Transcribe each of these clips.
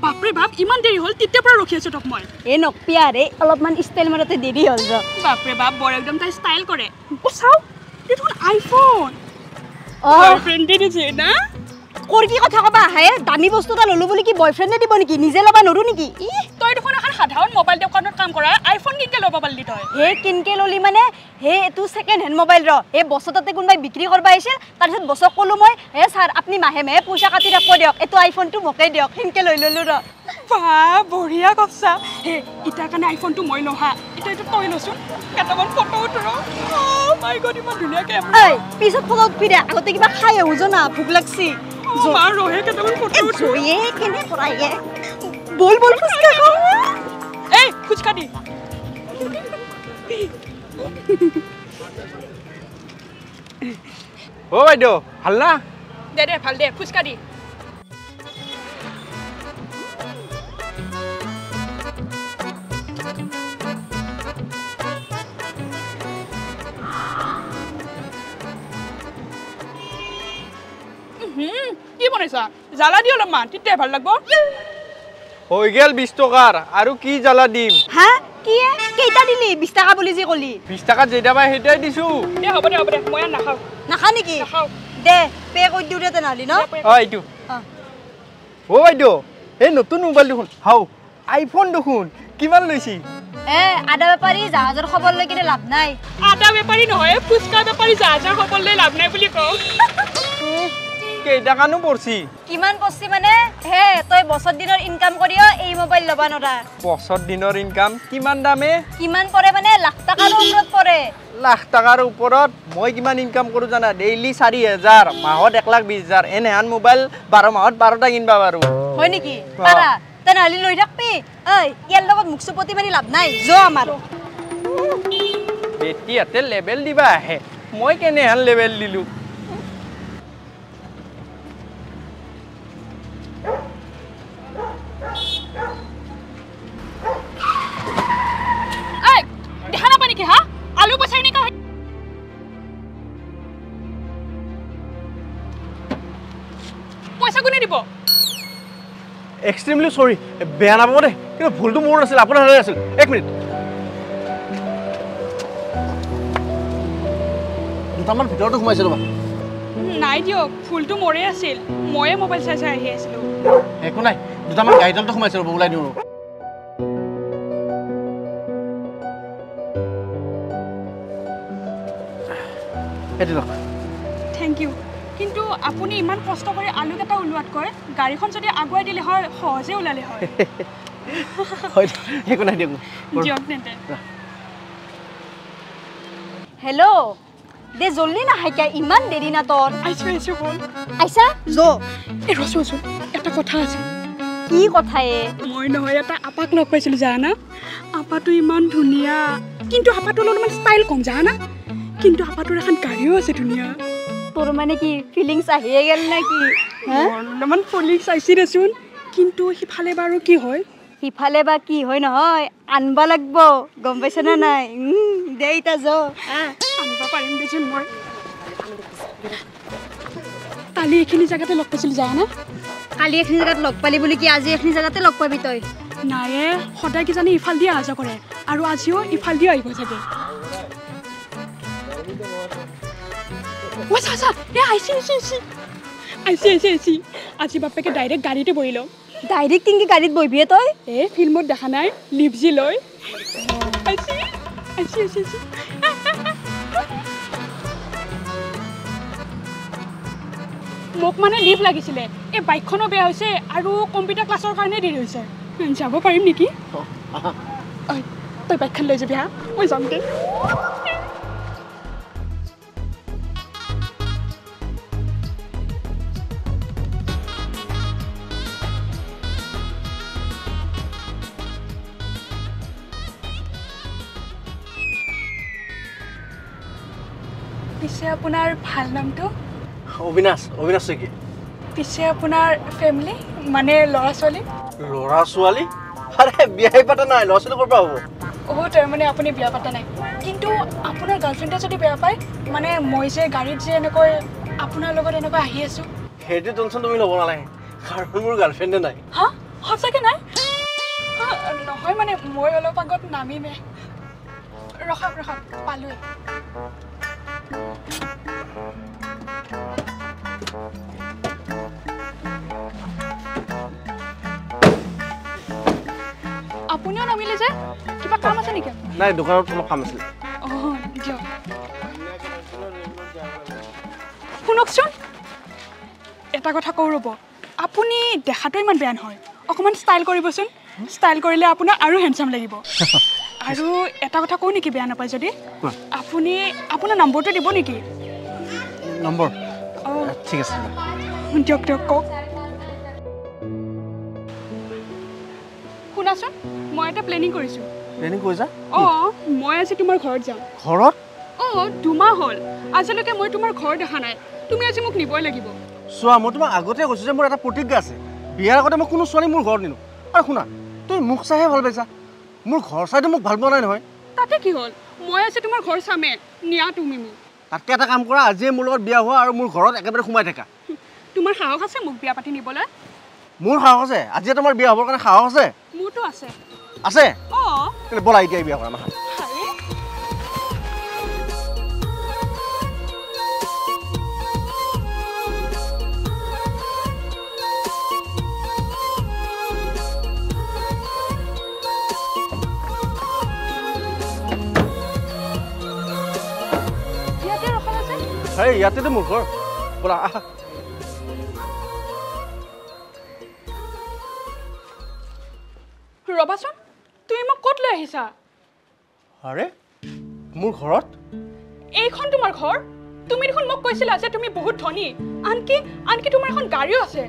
বাপৰে বাপ ইমান দেৰি হ'ল তিতে পৰা ৰখি আছো তক মই এ নকপিয়া ৰে অলপমান ষ্টাইল মাৰতে দেৰি হ'ল ৰ বাপৰে বাপ বৰ একদম তাই ষ্টাইল কৰে ও চাও দেখোন আইফোন বয়ফ্ৰেণ্ড দিছে না কৰবি কথা কবা হে দামী বস্তু এটা ললো বুলি কি বয়ফ্ৰেণ্ডে দিব নেকি নিজে লবা নৰু নেকি ই তই দেখোন এখন সাধাৰণ মোবাইল দোকানত কাম কৰা আইফোন কিনকে ল'ব পাৰলি তই হে কিনকে ললি মানে হে এটো সেকেন্ড হ্যান্ড মোবাইল ৰ হে বছৰতে কোনবাই বিক্ৰী কৰবা আহিছিল তাৰ পিছত বছক কলো মই হে স্যাৰ আপুনি মাহে মাহে পইচা কাটি ৰাখব দিয়ক এটো আইফোনটো মকে দিয়ক কিনকে লৈ ললো ৰ বা বঢ়িয়া কথা হে ইটা কাৰণে আইফোনটো মই লহা ইটা এটো তই লচোন কেটামান ফটো উঠৰ ও মাই গড ইমান ধুনীয়া কেমেৰা এই পিছত ফটো উঠবি দে আগতে কিবা খাই আহো জনা ভোক লাগছি মা ৰহে কেটামান ফটো উঠৰ জয়ে কেনে কৰায়ে বল বল ফুচকা খাও এই ফুচকা দি ও বাইদেউ ভাল না দে ভাল দে ফুচকা দি কি বনাইছা জ্বালা দি অলপমান তেতিয়া ভাল লাগব হৈ গেল 20 টকাৰ আৰু কি জ্বালা দিম হা কি কেইটা দিলি 20 টাকা বুলি যে কলি 20 টাকা যেটা পাই হেটাই দিছো দে হ'ব দে মই নাখাও নাখা নেকি নাখাও দে পে কৰি দিও দে তেনেহ'লে ন এইটো ও বাইদেউ এই নতুন মোবাইল দেখোন হাও আইফোন দেখোন কিমান লৈছি এ আদা বেপাৰী জাহাজৰ খবৰ লৈ কিনে লাভ নাই আদা বেপাৰী নহয় ফুচকা বেপাৰী জাহাজৰ খবৰ লৈ লাভ নাই বুলি কওঁ কেইটাকানো পৰছি কিমান পছি মানে হে তই বছৰ দিনৰ ইনকাম কৰিও এই মোবাইল লবা নৰা বছৰ দিনৰ ইনকাম কিমান দামে কিমান পৰে মানে লাখ টাকাৰ ওপৰত পৰে লাখ টাকাৰ ওপৰত মই কিমান ইনকাম কৰো জানা ডেইলি 4000 মাহত 1,20,000 এনেহান মোবাইল 12 মাহত 12টা কিনবা পাৰো হয় নেকি পাৰা তেনেহ'লে লৈ থাকবি ঐ ইয়াৰ লগত মুখ চুপতি মাৰি লাভ নাই যো আমাৰ বেটিয়াতে লেভেল দিবা আহে মই কেনেহান লেভেল দিলো এই দেখা নাপা নেকি হা আলু পচাই নেকা পইচা কোনে দিব এক্সট্ৰিমলি সৰি বেয়া নাপাব দে কিন্তু ভুলটো মোৰ নাছিল আপোনাৰ হাতত আছিল 1 মিনিট দুটামান ভিতৰতে সোমাইছে ৰবা নাই দিয়ক ফুলটো মৰে আছিল ময়ে মোবাইল চাই চাই আহি আছিলো একো নাই দুটামান গাড়ী তলতে সোমাইছে ৰবা ওলাই দিওঁ থেংক ইউ কিন্তু আপুনি ইমান কষ্ট কৰি আলু কেটা উলোৱাতকৈ গাড়ীখন যদি আগুৱাই দিলে হয় সহজে ওলালে হয় একো নাই দিয়ক দিয়ক তেন্তে হেল্ল' দে জল্দি নাহাইকা ইমান দেৰি না তোৰ আইছো বল আইছা যো এই ৰচোন এটা কথা আছে কি কথা মই নহয় এটা আপাক লগ পাইছিলো জানা আপাটো ইমান ধুনীয়া কিন্তু আপাটো অলপমান ষ্টাইল কম জানা কিন্তু আপাটোৰ এখন গাড়ীও আছে ধুনীয়া তোৰ মানে কি ফিলিংছ আহিয়ে গেল না কি অলপমান ফলিক্স আইছি দেচোন কিন্তু সিফালে বাৰু কি হয় সিফালে বা কি হয় নহয় আনবা লাগব গম পাইছ না নাই দে ইতা যো আনিব পাৰিম দেচোন মই কালি এইখিনি জেগাতে লগ পাইছিলো জানা কালি এইখিনি জেগাত লগ পালি বুলি কি আজি এইখিনি জেগাতে লগ পাবি তই নায়ে সদায় কিজানি ইফাল দিয়ে অহা যোৱা কৰে আৰু আজিও ইফাল দিয়ে আহিব চাগে আইছি আজি বাপেকে ডাইৰেক্ট গাড়ীতে বহি লওঁ ডাইৰেক্ট কিনকি গাড়ীত বহিবিয়ে তই ফিল্মত দেখা নাই লিপজি লৈ আইছি মোক মানে লিভ লাগিছিলে এই বাইকখনো বেয়া হৈছে আৰু কম্পিউটাৰ ক্লাছৰ কাৰণে দেৰি হৈছে যাব পাৰিম নেকি তই বাইকখন লৈ যাবি হা মই যাম দে পিছে আপোনাৰ ভাল নামটো অবিনাশ কি পিছে আপোনাৰ ফ্যামিলি মানে ল'ৰা ছোৱালী আৰে বিয়াই পাতা নাই ল'ৰা ছোৱালী কৰবা হ'ব তাৰ মানে আপুনি বিয়া পাতা নাই কিন্তু আপোনাৰ গাৰ্লফ্ৰেণ্ডে যদি বেয়া পায় মানে মই যে গাড়ীত যে এনেকৈ আপোনাৰ লগত এনেকৈ আহি আছো সেইটো টেনচন তুমি ল'ব নালাগে কাৰণ মোৰ গাৰ্লফ্ৰেণ্ডে নাই হা সঁচাকৈ নাই নহয় মানে মই অলপ আগত নামিমে ৰখাক পালোৱে আপুনিও নামিলে যে কিবা কাম আছে নেকি নাই দোকানত অলপ কাম আছিল দিয়ক শুনকচোন এটা কথা কওঁ ৰ'ব আপুনি দেখাটো ইমান বেয়া নহয় অকণমান ষ্টাইল কৰিবচোন ষ্টাইল কৰিলে আপোনাৰ আৰু হেণ্ডচাম লাগিব আৰু এটা কথা কওঁ নেকি বেয়া নাপায় যদি আপুনি আপোনাৰ নম্বৰটো দিব নেকি নম্বৰ ঠিক আছে দিয়ক কওক শুনাচোন মই এটা প্লেনিং কৰিছোঁ প্লেনিং কৰিছা মই আজি তোমাৰ ঘৰত যাম ঘৰত 2 মাহ হ'ল আজিলৈকে মই তোমাৰ ঘৰ দেখা নাই তুমি আজি মোক নিবই লাগিব চোৱা মই তোমাক আগতে কৈছোঁ যে মোৰ এটা প্ৰতিজ্ঞা আছে বিয়াৰ আগতে মই কোনো ছোৱালী মোৰ ঘৰত নিনো আৰু শুনা তুমি মোক চাইহে ভাল পাইছা মোৰ ঘৰ চাইতো মোক ভাল পোৱা নাই নহয় তাতে কি হ'ল মই আজি তোমাৰ ঘৰ চামে নিয়া তুমি মোক তাতকৈ এটা কাম কৰা আজিয়ে মোৰ লগত বিয়া হোৱা আৰু মোৰ ঘৰত একেবাৰে সোমাই থাকা তোমাৰ সাহস আছে মোক বিয়া পাতি নিবলৈ মোৰ সাহস আছে আজিয়ে তোমাৰ বিয়া হ'বৰ কাৰণে সাহস আছে মোৰতো আছে আছে ব'লা এতিয়া বিয়া কৰা মাথা ইয়াতেতো মোৰ ঘৰ ব'লা আহা ৰবাচোন তুমি মোক ক'ত লৈ আহিছা আৰে মোৰ ঘৰত এইখন তোমাৰ ঘৰ তুমি দেখোন মোক কৈছিলা যে তুমি বহুত ধনী আনকি তোমাৰ এখন গাড়ীও আছে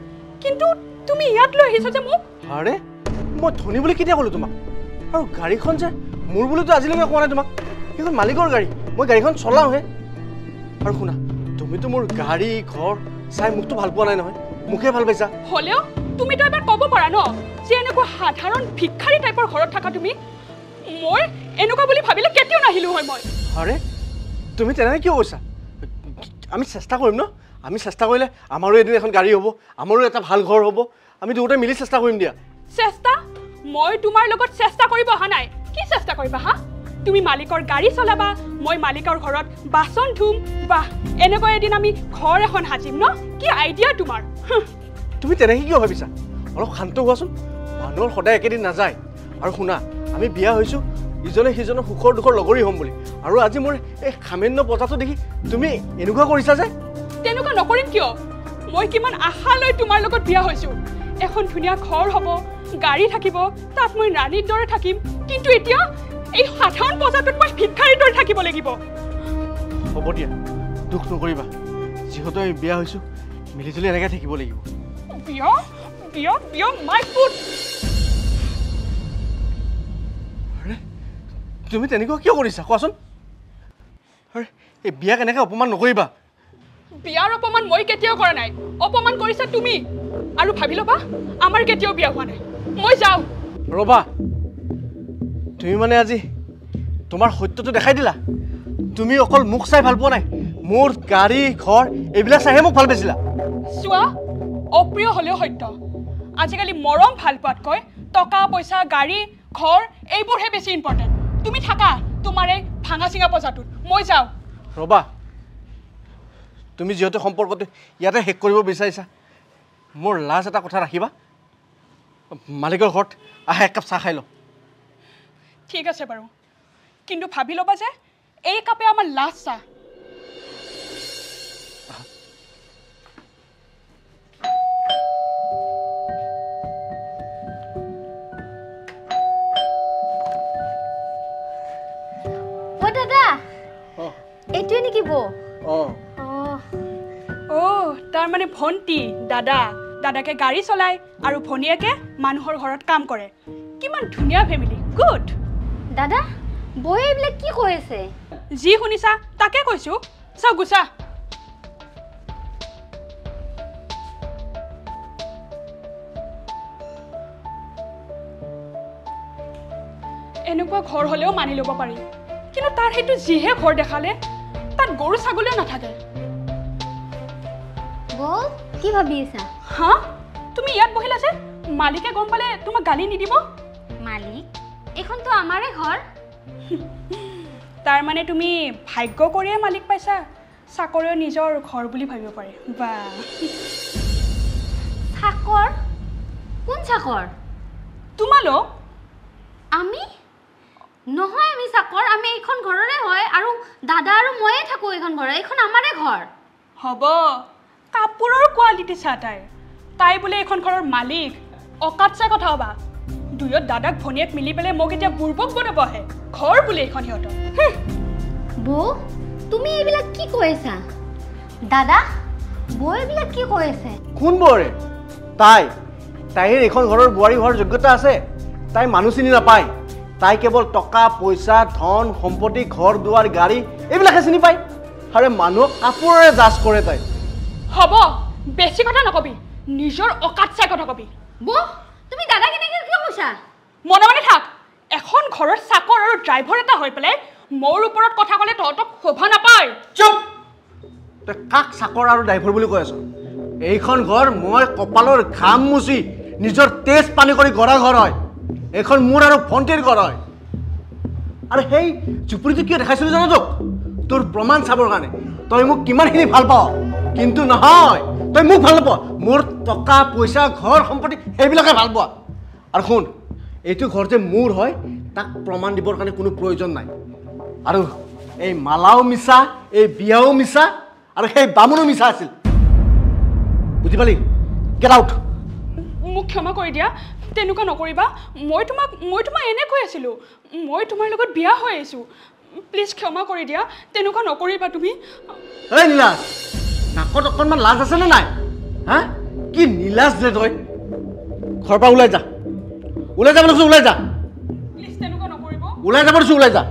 কিন্তু তুমি ইয়াত লৈ আহিছা যে মোক আৰে মই ধনী বুলি কেতিয়া ক'লো তোমাক আৰু গাড়ীখন যে মোৰ বুলিতো আজিলৈকে কোৱা নাই তোমাক সেইখন মালিকৰ গাড়ী মই গাড়ীখন চলাওঁহে আৰু শুনা তুমিতো মোৰ গাড়ী ঘৰ চাই মোকতো ভাল পোৱা নাই নহয় মোকে ভাল পাইছা হ'লেও তুমিতো এবাৰ ক'ব পাৰা ন যে এনেকুৱা সাধাৰণ ভিক্ষাৰী টাইপৰ ঘৰত থাকা তুমি মই এনেকুৱা বুলি ভাবিলে কেতিয়াও নাহিলোঁ হয় মই আৰে তুমি তেনেকৈ কিয় কৈছা আমি চেষ্টা কৰিম ন আমি চেষ্টা কৰিলে আমাৰো এদিন এখন গাড়ী হ'ব আমাৰো এটা ভাল ঘৰ হ'ব আমি দুয়োটাই মিলি চেষ্টা কৰিম দিয়া চেষ্টা মই তোমাৰ লগত চেষ্টা কৰিব অহা নাই কি চেষ্টা কৰিবা হা তুমি মালিকৰ গাড়ী চলাবা মই মালিকৰ ঘৰত বাচন ধুম বাহ এনেকৈ এদিন আমি ঘৰ এখন সাজিম ন কি আইডিয়া তোমাৰ তুমি তেনেকৈ কিয় ভাবিছা অলপ শান্ত হোৱাচোন মানুহৰ সদায় একেদিন নাযায় আৰু শুনা আমি বিয়া হৈছোঁ ইজনে সিজনৰ সুখৰ দুখৰ লগৰী হ'ম বুলি আৰু আজি মোৰ এই সামান্য পতাটো দেখি তুমি এনেকুৱা কৰিছা যে তেনেকুৱা নকৰিম কিয় মই কিমান আশা লৈ তোমাৰ লগত বিয়া হৈছোঁ এখন ধুনীয়া ঘৰ হ'ব গাড়ী থাকিব তাত মই ৰাণীৰ দৰে থাকিম কিন্তু এতিয়া এই সাধাৰণ পজাটোত মই ভিক্ষাৰীৰ দৰে থাকিব লাগিব হ'ব দিয়া দুখ নকৰিবা যিহেতু আমি বিয়া হৈছোঁ মিলিজুলি এনেকৈ থাকিব লাগিব বিয়া বিয়া বিয়া মাই ফুট আৰে তুমি তেনেকুৱা কিয় কৰিছা কোৱাচোন আৰে এই বিয়াক এনেকৈ অপমান নকৰিবা বিয়াৰ অপমান মই কেতিয়াও কৰা নাই অপমান কৰিছা তুমি আৰু ভাবি ল'বা আমাৰ কেতিয়াও বিয়া হোৱা নাই মই যাওঁ ৰ'বা তুমি মানে আজি তোমাৰ সত্যটো দেখাই দিলা তুমি অকল মোক চাই ভাল পোৱা নাই মোৰ গাড়ী ঘৰ এইবিলাক চাইহে মোক ভাল পাইছিলা চোৱা অপ্ৰিয় হ'লেও সত্য আজিকালি মৰম ভাল পোৱাতকৈ টকা পইচা গাড়ী ঘৰ এইবোৰহে বেছি ইম্পৰ্টেণ্ট তুমি থাকা তোমাৰ এই ভাঙা চিঙা পজাটোত মই যাওঁ ৰ'বা তুমি যিহেতু সম্পৰ্কটো ইয়াতে শেষ কৰিব বিচাৰিছা মোৰ লাজ এটা কথা ৰাখিবা মালিকৰ ঘৰত আহা এক কাপ চাহ খাই লওঁ ঠিক আছে বাৰু কিন্তু ভাবি ল'বা যে এই কাপে আমাৰ লাষ্ট চাহ দাদা এইটোৱে নেকি বৌ তাৰ মানে ভণ্টি দাদাকে গাড়ী চলায় আৰু ভনীয়েকে মানুহৰ ঘৰত কাম কৰে কিমান ধুনীয়া ফেমিলি গুড দাদা বৌয়ে এইবিলাক কি কৈ আছে যি শুনিছা তাকে কৈছো চাও গুছা এনেকুৱা ঘৰ হ'লেও মানি ল'ব পাৰি কিন্তু তাৰ সেইটো যিহে ঘৰ দেখালে তাত গৰু ছাগলীও নাথাকে বৌ কি ভাবি আছা হা তুমি ইয়াত বহিলা যে মালিকে গম পালে তোমাক গালি নিদিব মালিক এখনতো আমাৰে ঘৰ তাৰ মানে তুমি ভাগ্য কৰিয়ে মালিক পাইছা চাকৰিও নিজৰ ঘৰ বুলি ভাবিব পাৰে বা চাকৰ কোন চাকৰ তোমালোক আমি নহয় আমি চাকৰ আমি এইখন ঘৰৰে হয় আৰু দাদা আৰু ময়ে থাকো এইখন ঘৰ এইখন আমাৰে ঘৰ হ'ব কাপোৰৰ কোৱালিটি চা তাই বোলে এইখন ঘৰৰ মালিক অকাত চাই কথা হ'বা দুয়ত দাদাক ভনীয়েক মিলি পেলাই মোক এতিয়া বুৰ্বক বনাব আহে ঘৰ বোলে এইখন সিহঁতৰ বৌ তুমি এইবিলাক কি কৈছা দাদা বৌ এইবিলাক কি কৈ আছে কোন বৰে তাইৰ এইখন ঘৰৰ বোৱাৰী হোৱাৰ যোগ্যতা আছে তাই মানুহ চিনি নাপায় তাই কেৱল টকা পইচা ধন সম্পত্তি ঘৰ দুৱাৰ গাড়ী এইবিলাকে চিনি পায় আৰু মানুহক কাপোৰেৰে জাজ কৰে তাই হ'ব বেছি কথা নকবি নিজৰ অকাত চাই কথা কবি বৌ তুমি দাদা কেনেকৈ কিয় কৈছা মনে মনে থাক এখন ঘৰৰ চাকৰ আৰু ড্ৰাইভাৰ এটা হৈ পেলাই মোৰ ওপৰত কথা ক'লে তহঁতক শোভা নাপায় চুপ তই কাক চাকৰ আৰু ড্ৰাইভাৰ বুলি কৈ আছ এইখন ঘৰ মই কপালৰ ঘাম মুচি নিজৰ তেজ পানী কৰি গঢ়া ঘৰ হয় এইখন মোৰ আৰু ভণ্টিৰ ঘৰ হয় আৰু সেই জুপুৰিটো কিয় দেখাইছিলো জানো তোক তোৰ প্ৰমাণ চাবৰ কাৰণে তই মোক কিমানখিনি ভাল পাৱ কিন্তু নহয় তই মোক ভাল নাপাৱ মোৰ টকা পইচা ঘৰ সম্পত্তি সেইবিলাকে ভাল পোৱা আৰু শুন এইটো ঘৰ যে মোৰ হয় তাক প্ৰমাণ দিবৰ কাৰণে কোনো প্ৰয়োজন নাই আৰু এই মালাও মিছা এই বিয়াও মিছা আৰু সেই বামুণো মিছা আছিল বুজি পালি গেট আউট মোক ক্ষমা কৰি দিয়া তেনেকুৱা নকৰিবা মই তোমাক এনে কৈ আছিলোঁ মই তোমাৰ লগত বিয়া হৈ আহিছোঁ প্লিজ ক্ষমা কৰি দিয়া তেনেকুৱা নকৰিবা তুমি এই নীলাজ নাকত অকণমান লাজ আছেনে নাই হা কি নীলাজ যে তই ঘৰৰ পৰা ওলাই যা বুলি কৈছোঁ ওলাই যা প্লিজ তেনেকুৱা নকৰিব ওলাই যাব দিছোঁ ওলাই যা